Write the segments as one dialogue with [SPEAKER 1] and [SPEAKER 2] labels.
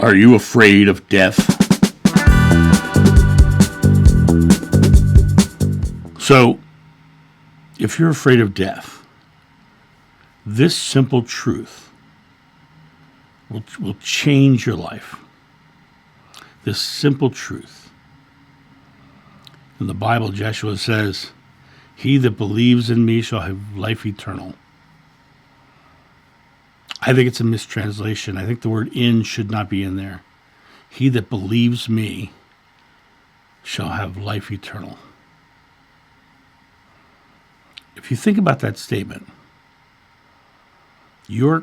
[SPEAKER 1] Are you afraid of death? So, if you're afraid of death, this simple truth will change your life. This simple truth. In the Bible, Joshua says, "He that believes in me shall have life eternal." I think it's a mistranslation. I think the word "in" should not be in there. He that believes me shall have life eternal. If you think about that statement, your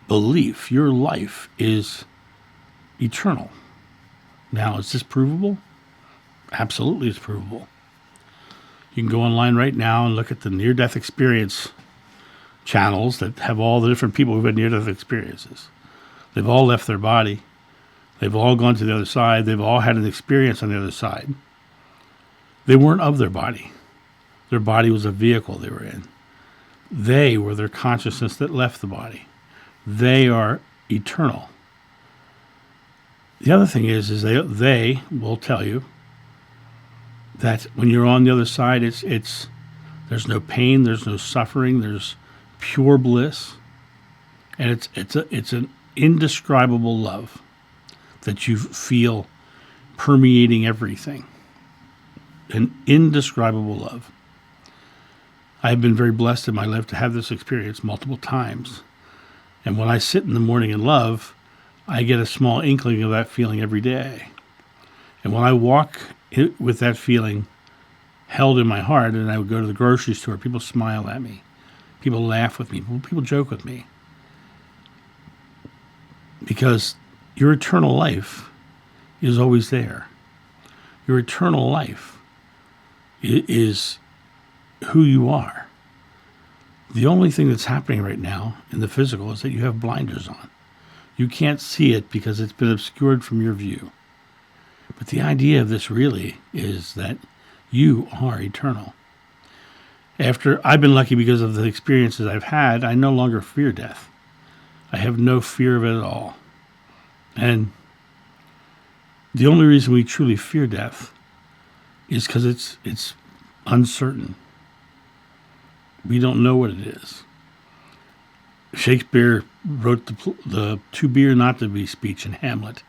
[SPEAKER 1] belief, your life is eternal. Now, is this provable? Absolutely, it's provable. You can go online right now and look at the near-death experience channels that have all the different people who've had near-death experiences. They've all left their body. They've all gone to the other side. They've all had an experience on the other side. They weren't of their body. Their body was a vehicle they were in. They were their consciousness that left the body. They are eternal. The other thing is they will tell you that when you're on the other side, it's there's no pain, there's no suffering, there's pure bliss, and it's an indescribable love that you feel permeating everything. An indescribable love. I've been very blessed in my life to have this experience multiple times. And when I sit in the morning in love, I get a small inkling of that feeling every day. And when I walk with that feeling held in my heart, and I would go to the grocery store, people smile at me. People laugh with me. People joke with me. Because your eternal life is always there. Your eternal life is who you are. The only thing that's happening right now in the physical is that you have blinders on. You can't see it because it's been obscured from your view. But the idea of this really is that you are eternal. After I've been lucky because of the experiences I've had, I no longer fear death. I have no fear of it at all. And the only reason we truly fear death is because it's uncertain. We don't know what it is. Shakespeare wrote the "to be or not to be" speech in Hamlet.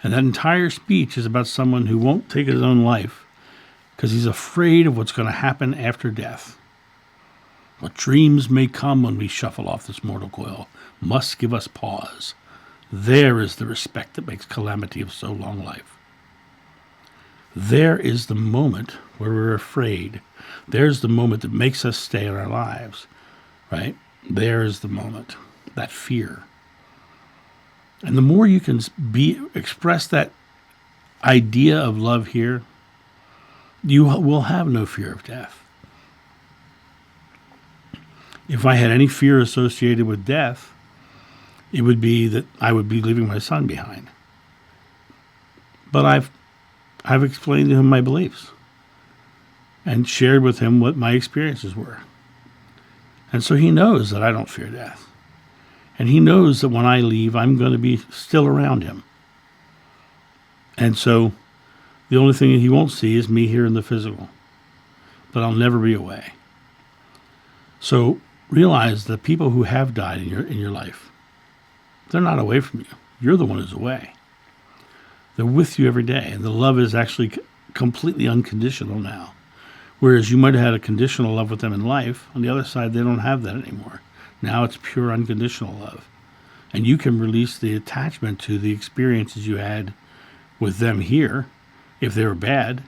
[SPEAKER 1] And that entire speech is about someone who won't take his own life because he's afraid of what's going to happen after death. What dreams may come when we shuffle off this mortal coil must give us pause. There is the respect that makes calamity of so long life. There is the moment where we're afraid. There's the moment that makes us stay in our lives, right? There is the moment, that fear. And the more you can express that idea of love here, you will have no fear of death. If I had any fear associated with death, it would be that I would be leaving my son behind. But I've explained to him my beliefs and shared with him what my experiences were. And so he knows that I don't fear death. And he knows that when I leave, I'm going to be still around him. And so the only thing he won't see is me here in the physical. But I'll never be away. So realize that people who have died in your life, they're not away from you. You're the one who's away. They're with you every day. And the love is actually completely unconditional now. Whereas you might have had a conditional love with them in life, on the other side, they don't have that anymore. Now it's pure unconditional love. And you can release the attachment to the experiences you had with them here, if they were bad,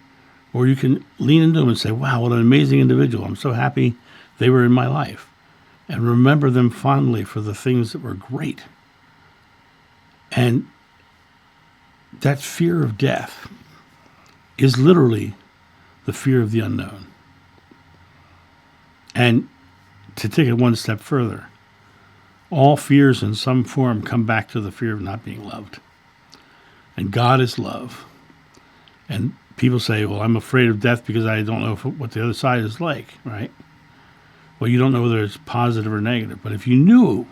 [SPEAKER 1] or you can lean into them and say, wow, what an amazing individual. I'm so happy they were in my life. And remember them fondly for the things that were great. And that fear of death is literally the fear of the unknown. And to take it one step further, all fears in some form come back to the fear of not being loved. And God is love. And people say, well, I'm afraid of death because I don't know what the other side is like, right? Well, you don't know whether it's positive or negative. But if you knew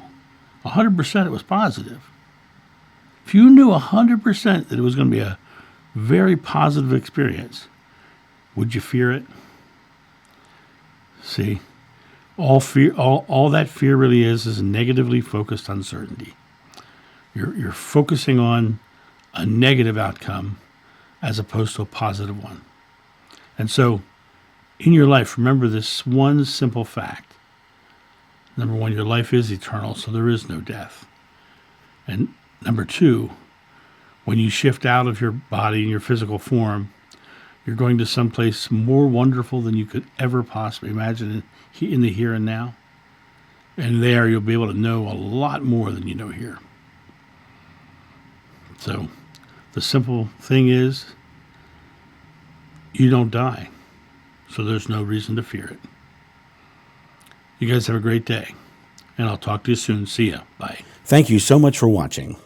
[SPEAKER 1] 100% it was positive, If you knew 100% that it was going to be a very positive experience, would you fear it? See, all that fear really is negatively focused uncertainty. You're focusing on a negative outcome as opposed to a positive one. And so, in your life, remember this one simple fact. Number one, your life is eternal, so there is no death. And number two, when you shift out of your body and your physical form, you're going to someplace more wonderful than you could ever possibly imagine in the here and now. And there you'll be able to know a lot more than you know here. So the simple thing is, you don't die. So there's no reason to fear it. You guys have a great day. And I'll talk to you soon. See ya. Bye.
[SPEAKER 2] Thank you so much for watching.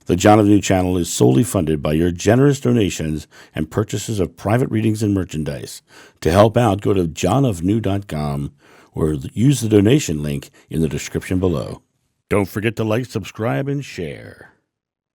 [SPEAKER 2] The John of New channel is solely funded by your generous donations and purchases of private readings and merchandise. To help out, go to johnofnew.com or use the donation link in the description below. Don't forget to like, subscribe, and share.